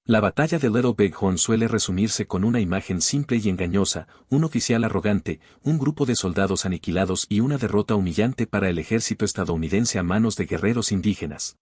La batalla de Little Big Horn suele resumirse con una imagen simple y engañosa, un oficial arrogante, un grupo de soldados aniquilados y una derrota humillante para el ejército estadounidense a manos de guerreros indígenas.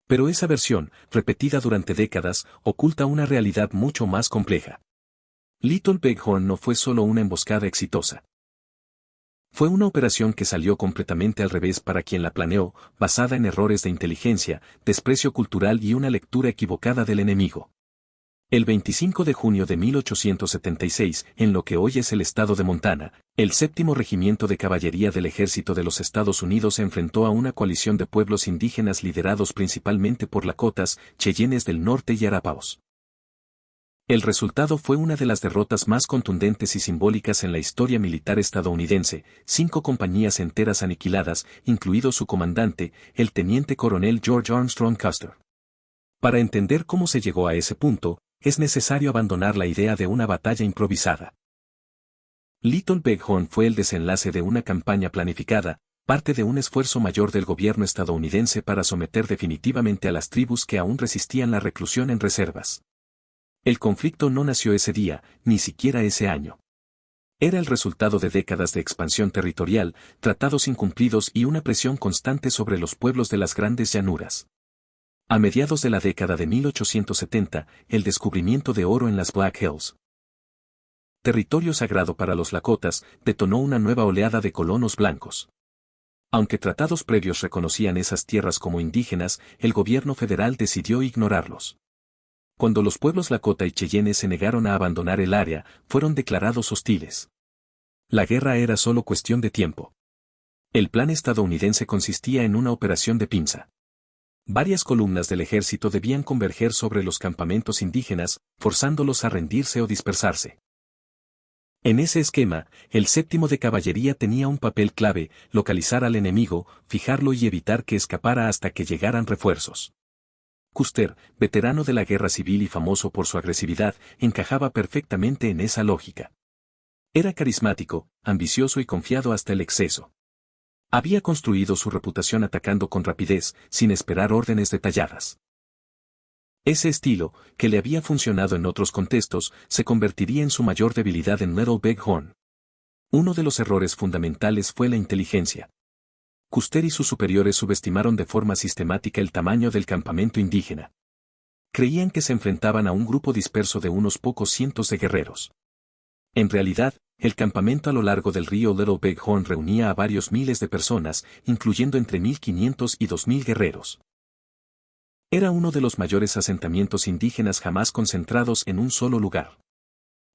Pero esa versión, repetida durante décadas, oculta una realidad mucho más compleja. Little Big Horn no fue solo una emboscada exitosa. Fue una operación que salió completamente al revés para quien la planeó, basada en errores de inteligencia, desprecio cultural y una lectura equivocada del enemigo. El 25 de junio de 1876, en lo que hoy es el estado de Montana, el 7º Regimiento de Caballería del Ejército de los Estados Unidos se enfrentó a una coalición de pueblos indígenas liderados principalmente por Lakotas, Cheyennes del Norte y Arapaos. El resultado fue una de las derrotas más contundentes y simbólicas en la historia militar estadounidense, 5 compañías enteras aniquiladas, incluido su comandante, el teniente coronel George Armstrong Custer. Para entender cómo se llegó a ese punto, es necesario abandonar la idea de una batalla improvisada. Little Big Horn fue el desenlace de una campaña planificada, parte de un esfuerzo mayor del gobierno estadounidense para someter definitivamente a las tribus que aún resistían la reclusión en reservas. El conflicto no nació ese día, ni siquiera ese año. Era el resultado de décadas de expansión territorial, tratados incumplidos y una presión constante sobre los pueblos de las grandes llanuras. A mediados de la década de 1870, el descubrimiento de oro en las Black Hills, territorio sagrado para los Lakotas, detonó una nueva oleada de colonos blancos. Aunque tratados previos reconocían esas tierras como indígenas, el gobierno federal decidió ignorarlos. Cuando los pueblos Lakota y Cheyenne se negaron a abandonar el área, fueron declarados hostiles. La guerra era solo cuestión de tiempo. El plan estadounidense consistía en una operación de pinza. Varias columnas del ejército debían converger sobre los campamentos indígenas, forzándolos a rendirse o dispersarse. En ese esquema, el 7º de Caballería tenía un papel clave: localizar al enemigo, fijarlo y evitar que escapara hasta que llegaran refuerzos. Custer, veterano de la guerra civil y famoso por su agresividad, encajaba perfectamente en esa lógica. Era carismático, ambicioso y confiado hasta el exceso. Había construido su reputación atacando con rapidez, sin esperar órdenes detalladas. Ese estilo, que le había funcionado en otros contextos, se convertiría en su mayor debilidad en Little Big Horn. Uno de los errores fundamentales fue la inteligencia. Custer y sus superiores subestimaron de forma sistemática el tamaño del campamento indígena. Creían que se enfrentaban a un grupo disperso de unos pocos cientos de guerreros. En realidad, el campamento a lo largo del río Little Big Horn reunía a varios miles de personas, incluyendo entre 1.500 y 2.000 guerreros. Era uno de los mayores asentamientos indígenas jamás concentrados en un solo lugar.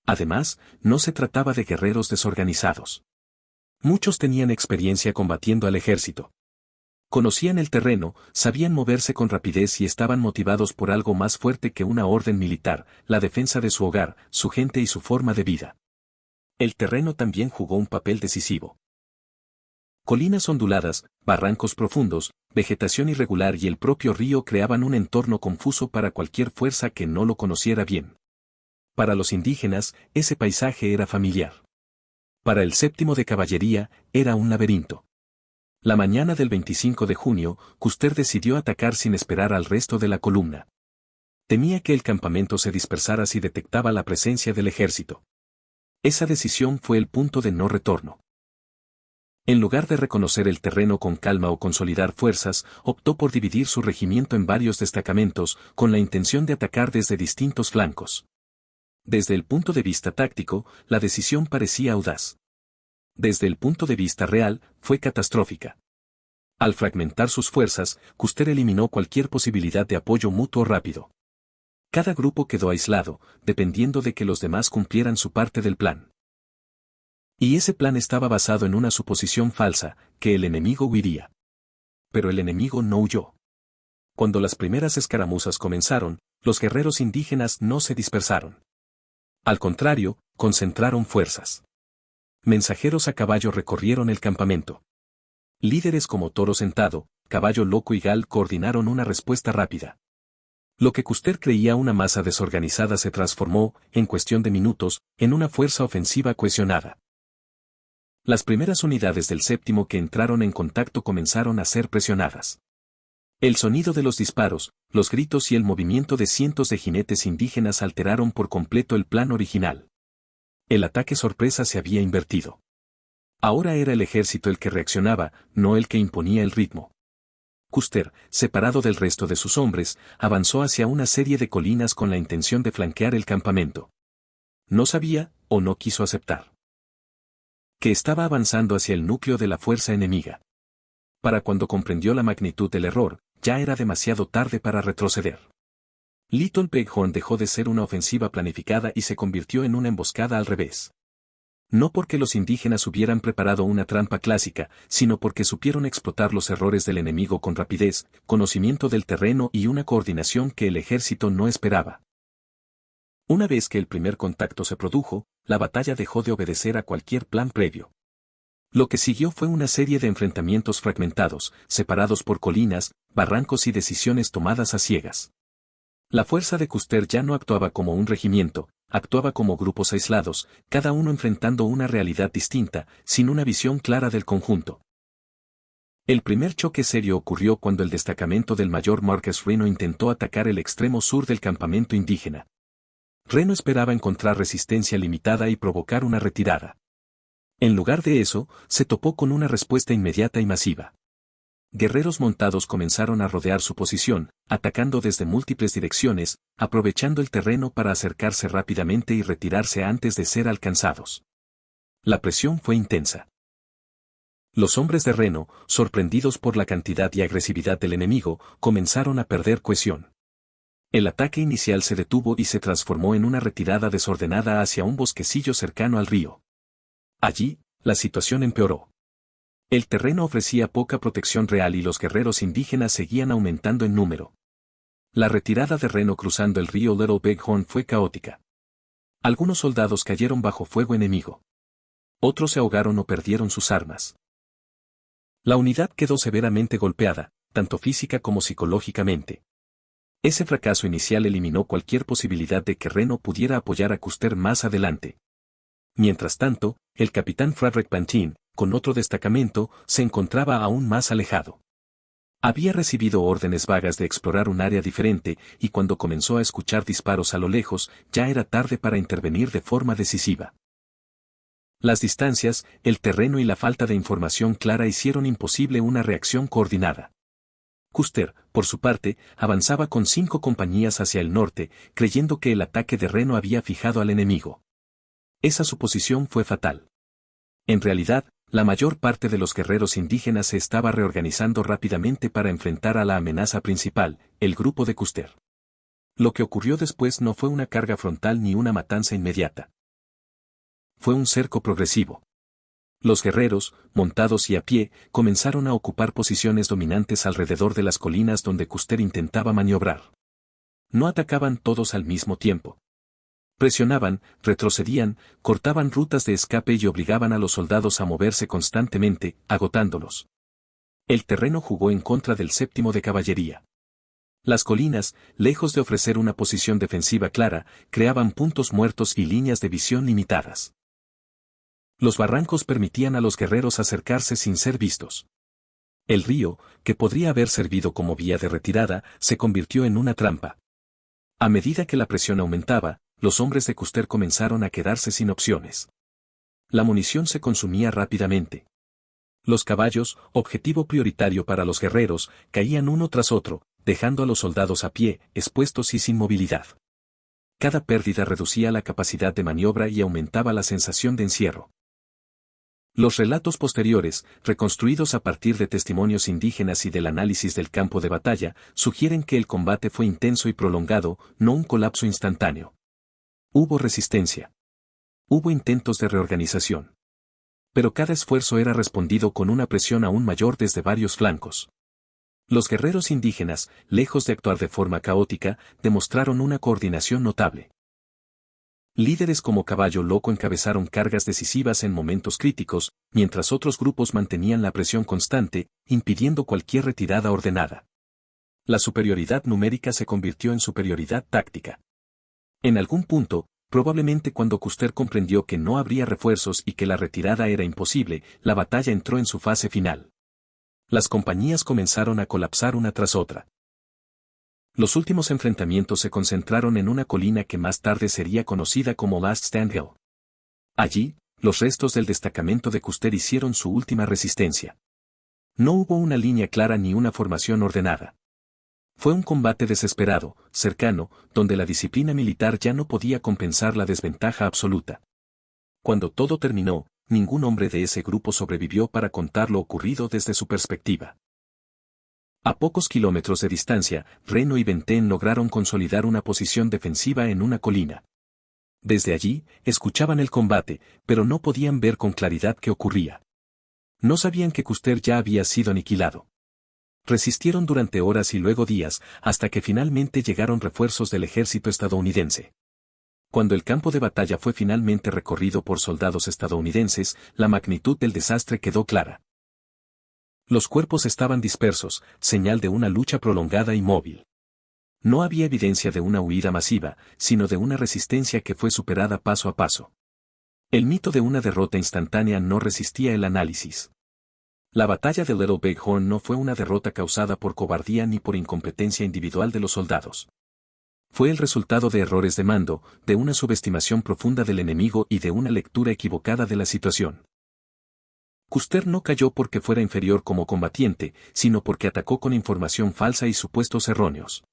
Además, no se trataba de guerreros desorganizados. Muchos tenían experiencia combatiendo al ejército. Conocían el terreno, sabían moverse con rapidez y estaban motivados por algo más fuerte que una orden militar: la defensa de su hogar, su gente y su forma de vida. El terreno también jugó un papel decisivo. Colinas onduladas, barrancos profundos, vegetación irregular y el propio río creaban un entorno confuso para cualquier fuerza que no lo conociera bien. Para los indígenas, ese paisaje era familiar. Para el 7º de Caballería, era un laberinto. La mañana del 25 de junio, Custer decidió atacar sin esperar al resto de la columna. Temía que el campamento se dispersara si detectaba la presencia del ejército. Esa decisión fue el punto de no retorno. En lugar de reconocer el terreno con calma o consolidar fuerzas, optó por dividir su regimiento en varios destacamentos, con la intención de atacar desde distintos flancos. Desde el punto de vista táctico, la decisión parecía audaz. Desde el punto de vista real, fue catastrófica. Al fragmentar sus fuerzas, Custer eliminó cualquier posibilidad de apoyo mutuo rápido. Cada grupo quedó aislado, dependiendo de que los demás cumplieran su parte del plan. Y ese plan estaba basado en una suposición falsa: que el enemigo huiría. Pero el enemigo no huyó. Cuando las primeras escaramuzas comenzaron, los guerreros indígenas no se dispersaron. Al contrario, concentraron fuerzas. Mensajeros a caballo recorrieron el campamento. Líderes como Toro Sentado, Caballo Loco y Gal coordinaron una respuesta rápida. Lo que Custer creía una masa desorganizada se transformó, en cuestión de minutos, en una fuerza ofensiva cohesionada. Las primeras unidades del 7º que entraron en contacto comenzaron a ser presionadas. El sonido de los disparos, los gritos y el movimiento de cientos de jinetes indígenas alteraron por completo el plan original. El ataque sorpresa se había invertido. Ahora era el ejército el que reaccionaba, no el que imponía el ritmo. Custer, separado del resto de sus hombres, avanzó hacia una serie de colinas con la intención de flanquear el campamento. No sabía, o no quiso aceptar, que estaba avanzando hacia el núcleo de la fuerza enemiga. Para cuando comprendió la magnitud del error, ya era demasiado tarde para retroceder. Little Bighorn dejó de ser una ofensiva planificada y se convirtió en una emboscada al revés. No porque los indígenas hubieran preparado una trampa clásica, sino porque supieron explotar los errores del enemigo con rapidez, conocimiento del terreno y una coordinación que el ejército no esperaba. Una vez que el primer contacto se produjo, la batalla dejó de obedecer a cualquier plan previo. Lo que siguió fue una serie de enfrentamientos fragmentados, separados por colinas, barrancos y decisiones tomadas a ciegas. La fuerza de Custer ya no actuaba como un regimiento, actuaba como grupos aislados, cada uno enfrentando una realidad distinta, sin una visión clara del conjunto. El primer choque serio ocurrió cuando el destacamento del mayor Marcus Reno intentó atacar el extremo sur del campamento indígena. Reno esperaba encontrar resistencia limitada y provocar una retirada. En lugar de eso, se topó con una respuesta inmediata y masiva. Guerreros montados comenzaron a rodear su posición, atacando desde múltiples direcciones, aprovechando el terreno para acercarse rápidamente y retirarse antes de ser alcanzados. La presión fue intensa. Los hombres de Reno, sorprendidos por la cantidad y agresividad del enemigo, comenzaron a perder cohesión. El ataque inicial se detuvo y se transformó en una retirada desordenada hacia un bosquecillo cercano al río. Allí, la situación empeoró. El terreno ofrecía poca protección real y los guerreros indígenas seguían aumentando en número. La retirada de Reno cruzando el río Little Bighorn fue caótica. Algunos soldados cayeron bajo fuego enemigo. Otros se ahogaron o perdieron sus armas. La unidad quedó severamente golpeada, tanto física como psicológicamente. Ese fracaso inicial eliminó cualquier posibilidad de que Reno pudiera apoyar a Custer más adelante. Mientras tanto, el capitán Frederick Banting, con otro destacamento, se encontraba aún más alejado. Había recibido órdenes vagas de explorar un área diferente, y cuando comenzó a escuchar disparos a lo lejos, ya era tarde para intervenir de forma decisiva. Las distancias, el terreno y la falta de información clara hicieron imposible una reacción coordinada. Custer, por su parte, avanzaba con 5 compañías hacia el norte, creyendo que el ataque de Reno había fijado al enemigo. Esa suposición fue fatal. En realidad, la mayor parte de los guerreros indígenas se estaba reorganizando rápidamente para enfrentar a la amenaza principal, el grupo de Custer. Lo que ocurrió después no fue una carga frontal ni una matanza inmediata. Fue un cerco progresivo. Los guerreros, montados y a pie, comenzaron a ocupar posiciones dominantes alrededor de las colinas donde Custer intentaba maniobrar. No atacaban todos al mismo tiempo. Presionaban, retrocedían, cortaban rutas de escape y obligaban a los soldados a moverse constantemente, agotándolos. El terreno jugó en contra del 7º de caballería. Las colinas, lejos de ofrecer una posición defensiva clara, creaban puntos muertos y líneas de visión limitadas. Los barrancos permitían a los guerreros acercarse sin ser vistos. El río, que podría haber servido como vía de retirada, se convirtió en una trampa. A medida que la presión aumentaba, los hombres de Custer comenzaron a quedarse sin opciones. La munición se consumía rápidamente. Los caballos, objetivo prioritario para los guerreros, caían uno tras otro, dejando a los soldados a pie, expuestos y sin movilidad. Cada pérdida reducía la capacidad de maniobra y aumentaba la sensación de encierro. Los relatos posteriores, reconstruidos a partir de testimonios indígenas y del análisis del campo de batalla, sugieren que el combate fue intenso y prolongado, no un colapso instantáneo. Hubo resistencia. Hubo intentos de reorganización. Pero cada esfuerzo era respondido con una presión aún mayor desde varios flancos. Los guerreros indígenas, lejos de actuar de forma caótica, demostraron una coordinación notable. Líderes como Caballo Loco encabezaron cargas decisivas en momentos críticos, mientras otros grupos mantenían la presión constante, impidiendo cualquier retirada ordenada. La superioridad numérica se convirtió en superioridad táctica. En algún punto, probablemente cuando Custer comprendió que no habría refuerzos y que la retirada era imposible, la batalla entró en su fase final. Las compañías comenzaron a colapsar una tras otra. Los últimos enfrentamientos se concentraron en una colina que más tarde sería conocida como Last Stand Hill. Allí, los restos del destacamento de Custer hicieron su última resistencia. No hubo una línea clara ni una formación ordenada. Fue un combate desesperado, cercano, donde la disciplina militar ya no podía compensar la desventaja absoluta. Cuando todo terminó, ningún hombre de ese grupo sobrevivió para contar lo ocurrido desde su perspectiva. A pocos kilómetros de distancia, Reno y Benten lograron consolidar una posición defensiva en una colina. Desde allí, escuchaban el combate, pero no podían ver con claridad qué ocurría. No sabían que Custer ya había sido aniquilado. Resistieron durante horas y luego días, hasta que finalmente llegaron refuerzos del ejército estadounidense. Cuando el campo de batalla fue finalmente recorrido por soldados estadounidenses, la magnitud del desastre quedó clara. Los cuerpos estaban dispersos, señal de una lucha prolongada y móvil. No había evidencia de una huida masiva, sino de una resistencia que fue superada paso a paso. El mito de una derrota instantánea no resistía el análisis. La batalla de Little Big Horn no fue una derrota causada por cobardía ni por incompetencia individual de los soldados. Fue el resultado de errores de mando, de una subestimación profunda del enemigo y de una lectura equivocada de la situación. Custer no cayó porque fuera inferior como combatiente, sino porque atacó con información falsa y supuestos erróneos.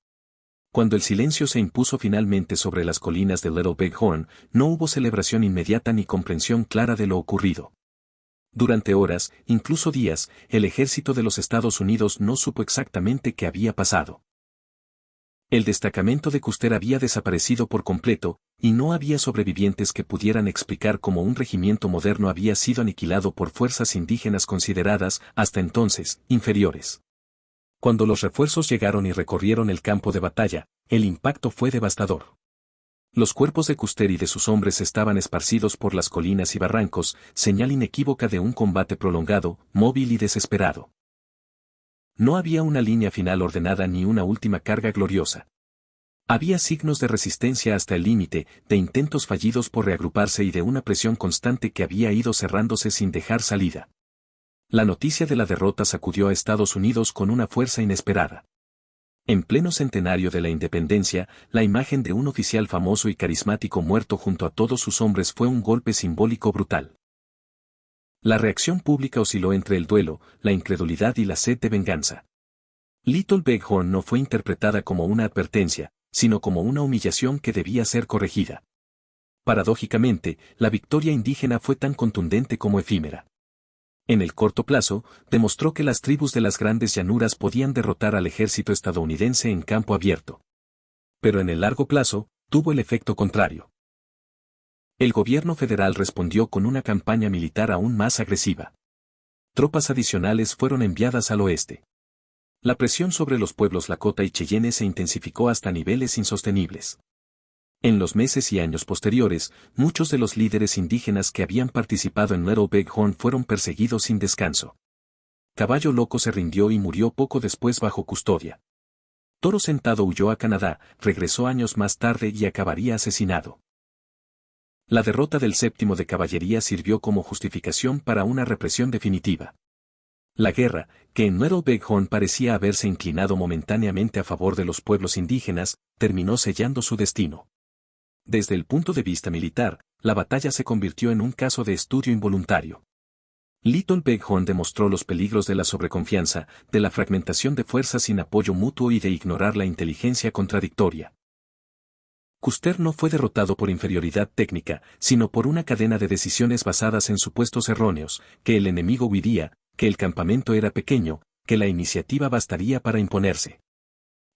Cuando el silencio se impuso finalmente sobre las colinas de Little Big Horn, no hubo celebración inmediata ni comprensión clara de lo ocurrido. Durante horas, incluso días, el ejército de los Estados Unidos no supo exactamente qué había pasado. El destacamento de Custer había desaparecido por completo, y no había sobrevivientes que pudieran explicar cómo un regimiento moderno había sido aniquilado por fuerzas indígenas consideradas, hasta entonces, inferiores. Cuando los refuerzos llegaron y recorrieron el campo de batalla, el impacto fue devastador. Los cuerpos de Custer y de sus hombres estaban esparcidos por las colinas y barrancos, señal inequívoca de un combate prolongado, móvil y desesperado. No había una línea final ordenada ni una última carga gloriosa. Había signos de resistencia hasta el límite, de intentos fallidos por reagruparse y de una presión constante que había ido cerrándose sin dejar salida. La noticia de la derrota sacudió a Estados Unidos con una fuerza inesperada. En pleno centenario de la independencia, la imagen de un oficial famoso y carismático muerto junto a todos sus hombres fue un golpe simbólico brutal. La reacción pública osciló entre el duelo, la incredulidad y la sed de venganza. Little Big Horn no fue interpretada como una advertencia, sino como una humillación que debía ser corregida. Paradójicamente, la victoria indígena fue tan contundente como efímera. En el corto plazo, demostró que las tribus de las grandes llanuras podían derrotar al ejército estadounidense en campo abierto. Pero en el largo plazo, tuvo el efecto contrario. El gobierno federal respondió con una campaña militar aún más agresiva. Tropas adicionales fueron enviadas al oeste. La presión sobre los pueblos Lakota y Cheyenne se intensificó hasta niveles insostenibles. En los meses y años posteriores, muchos de los líderes indígenas que habían participado en Little Big Horn fueron perseguidos sin descanso. Caballo Loco se rindió y murió poco después bajo custodia. Toro Sentado huyó a Canadá, regresó años más tarde y acabaría asesinado. La derrota del 7º de Caballería sirvió como justificación para una represión definitiva. La guerra, que en Little Big Horn parecía haberse inclinado momentáneamente a favor de los pueblos indígenas, terminó sellando su destino. Desde el punto de vista militar, la batalla se convirtió en un caso de estudio involuntario. Little Big Horn demostró los peligros de la sobreconfianza, de la fragmentación de fuerzas sin apoyo mutuo y de ignorar la inteligencia contradictoria. Custer no fue derrotado por inferioridad técnica, sino por una cadena de decisiones basadas en supuestos erróneos, que el enemigo huiría, que el campamento era pequeño, que la iniciativa bastaría para imponerse.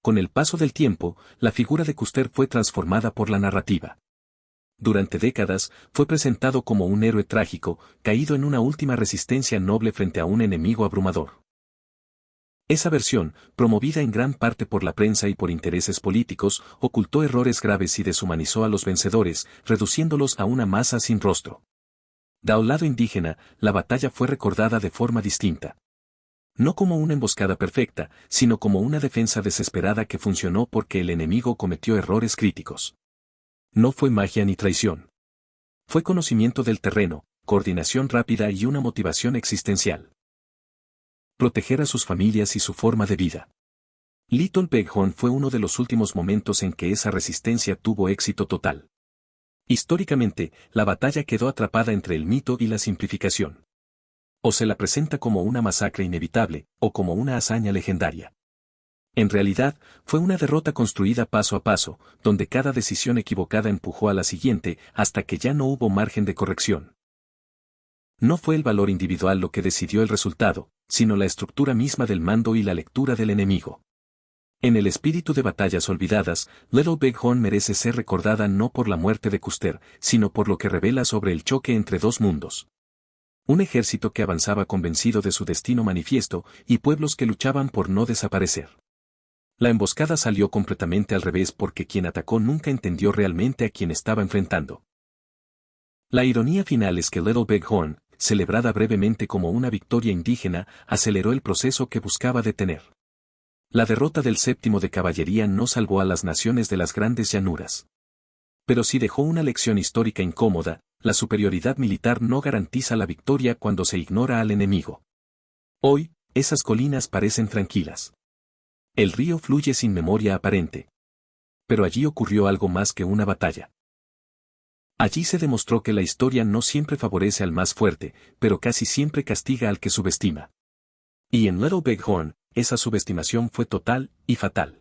Con el paso del tiempo, la figura de Custer fue transformada por la narrativa. Durante décadas, fue presentado como un héroe trágico, caído en una última resistencia noble frente a un enemigo abrumador. Esa versión, promovida en gran parte por la prensa y por intereses políticos, ocultó errores graves y deshumanizó a los vencedores, reduciéndolos a una masa sin rostro. Del lado indígena, la batalla fue recordada de forma distinta. No como una emboscada perfecta, sino como una defensa desesperada que funcionó porque el enemigo cometió errores críticos. No fue magia ni traición. Fue conocimiento del terreno, coordinación rápida y una motivación existencial. proteger a sus familias y su forma de vida. Little Bighorn fue uno de los últimos momentos en que esa resistencia tuvo éxito total. Históricamente, la batalla quedó atrapada entre el mito y la simplificación. O se la presenta como una masacre inevitable, o como una hazaña legendaria. En realidad, fue una derrota construida paso a paso, donde cada decisión equivocada empujó a la siguiente, hasta que ya no hubo margen de corrección. No fue el valor individual lo que decidió el resultado, sino la estructura misma del mando y la lectura del enemigo. En el espíritu de batallas olvidadas, Little Bighorn merece ser recordada no por la muerte de Custer, sino por lo que revela sobre el choque entre dos mundos. Un ejército que avanzaba convencido de su destino manifiesto, y pueblos que luchaban por no desaparecer. La emboscada salió completamente al revés porque quien atacó nunca entendió realmente a quien estaba enfrentando. La ironía final es que Little Bighorn, celebrada brevemente como una victoria indígena, aceleró el proceso que buscaba detener. La derrota del séptimo de caballería no salvó a las naciones de las grandes llanuras. Pero sí dejó una lección histórica incómoda: la superioridad militar no garantiza la victoria cuando se ignora al enemigo. Hoy, esas colinas parecen tranquilas. El río fluye sin memoria aparente. Pero allí ocurrió algo más que una batalla. Allí se demostró que la historia no siempre favorece al más fuerte, pero casi siempre castiga al que subestima. Y en Little Bighorn, esa subestimación fue total y fatal.